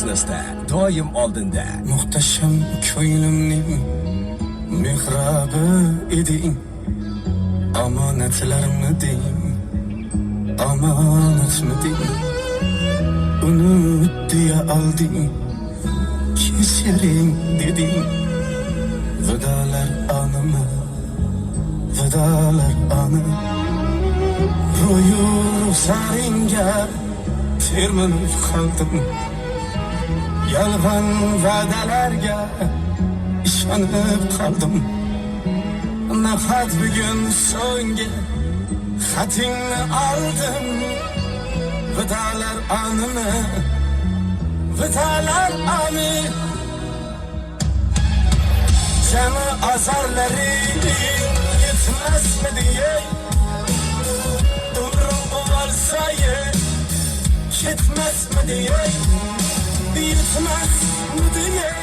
biznesda doim oldinda. Muhtasham ko'nglimning mehrabi eding, omonatlarni deng, omonatmi deng, unut deya olding, kechiring deding. Vidolar animi, vidolar ani, ro'yu ruxsaringga termilib qoldim. Yolg'on va'dalarga ishonib qoldim. Nahot bugun so'nggi xatingni oldim. Vidolar animi, vidolar ani, jami azorlaring yetmasmidi ey, umrim bo'lsa-yu ketmasmidi ey, yetmasmidi ey,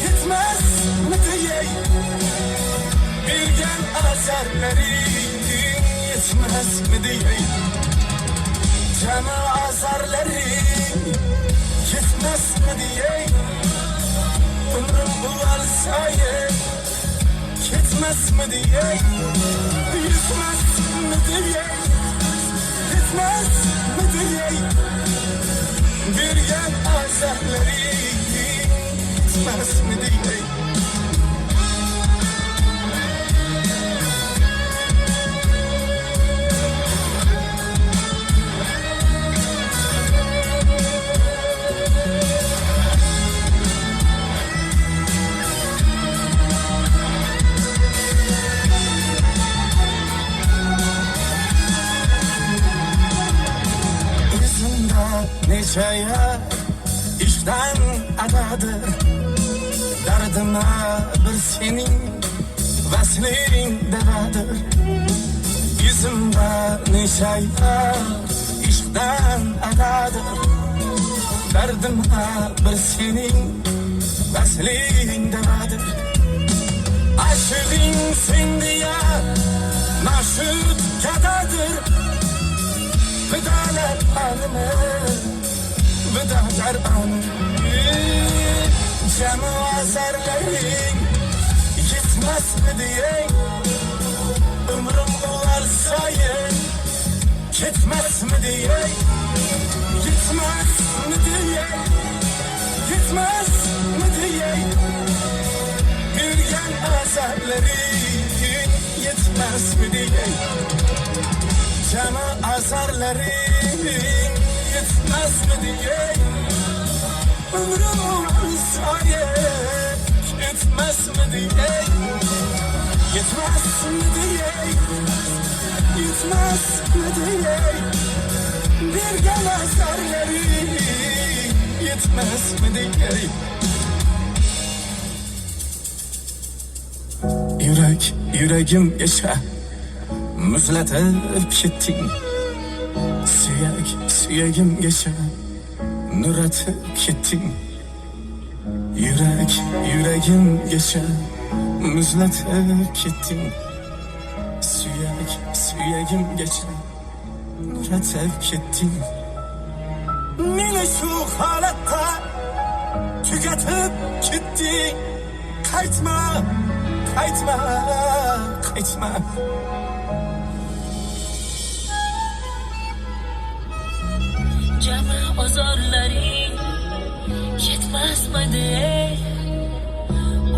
yetmasmidi ey, bergan azorlaring yetmasmidi ey, jami azorlaring yetmasmidi ey, umrim bo'lsa-yu ketmasmidi ey, yetmasmidi ey, yetmasmidi ey, bergan azorlaring yetmasmidi ey. Neçeye işten adadı, derdime bir senin vaslin devadır. Yüzümde neçeye işten adadı, derdime bir senin vaslin devadır. Aşığın sen diye maşuk kadadır. Vidolar animi, vidolar animi, jami azorlaring yetmasmidi ey, umrim bo'lsa-yu ketmasmidi ey, yetmasmidi ey, yetmasmidi ey, bergan azorlaring yetmasmidi ey, jami azorlaring yetmasmidi ey, umrim bo'lsa-yu ketmasmidi ey, yetmasmidi ey, yetmasmidi ey, bergan azorlaring yetmasmidi ey. Yurak yuragim yaşa, muzlatib ketding. Suyak suyagim yaşa, nuratib ketding. Yurak yuragim yaşa, muzlatib ketding. Suyak suyagim yaşa, nuratib ketding. Meni shu holatda tugatib ketding. Qaytma, qaytma, qaytma. Jami azorlaring yetmasmidi ey,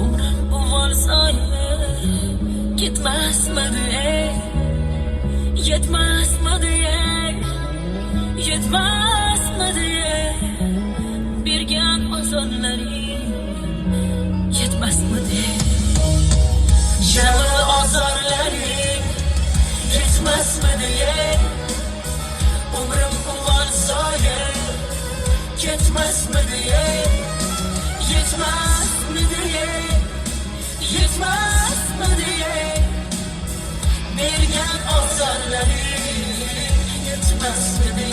umrim bo'lsa-yu ketmasmidi ey, yetmasmidi ey, yetmasmidi ey, bergan azorlaring yetmasmidi ey, jami azorlaring yetmasmidi ey, umrim bo'lsa-yu ketmasmidi ey, yetmasmidi ey, yetmasmidi ey, bergan azorlaring yetmasmidi